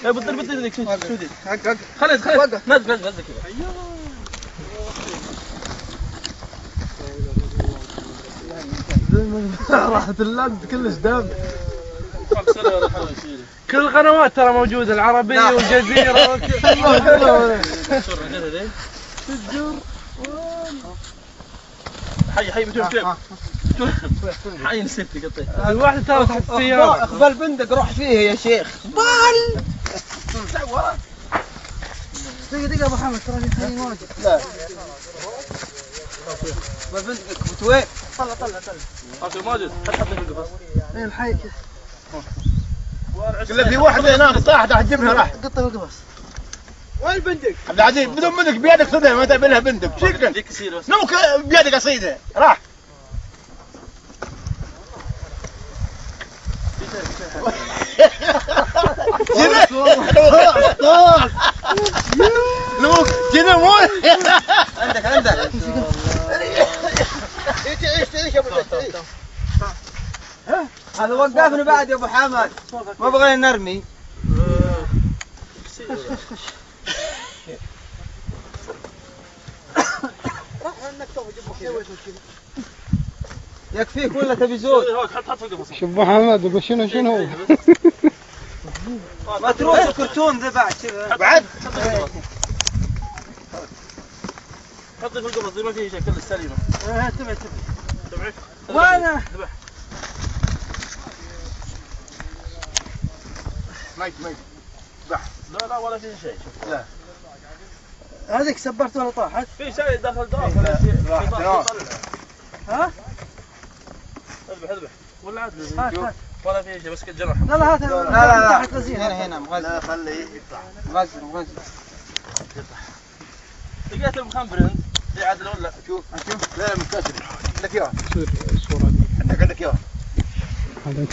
يا بطل ذيك شو ذي؟ خلينا نزل كذا. راحت اللد كلش دام. كل القنوات ترى موجودة، العربية والجزيرة الجر. حي بتوع حي نسيت قطيت. الواحدة ترى تحت السيارة. اقبل بندق روح فيه يا شيخ. بال دقيقة ابو حمد ترى في واجد. لا اقبل بندقك وين؟ طلع اخر ماجد حط في القفص. ايه الحي قال في واحدة هناك طاحت راح تجيبها راح. قطة بالقفص. وين البندق؟ عبد العزيز بدون بندق بيدك خذها ما تبي لها بندق. شكرا. ذيك كثير بس. نمك بيدك اصيدها راح. نمك جنة مو. عندك تعيش يا ابو تعيش. هذا وقفنا بعد يا ابو حمد، ما بغينا نرمي. يكفيك ولا تبي زود؟ حط في القفص. شوف ابو حمد يقول شنو ما تروح كرتون ذا بعد كذا. بعد حط في القفص ما فيه شيء كله سليمة. تبعك. وانا ميت لا ولا فيه شيء. لا هذيك سبرت ولا طاحت؟ في شيء داخل ها؟ اذبح ولا عاد ولا في شيء بس كالجرح. لا هات. لا تحت لزين هنا مغزل. لا خليه يطلع. مغزل. لقيت المخنبر انت دي عدل ولا؟ شوف لا منكسر. عندك اياه. الصورة دي عندك اياه. هذا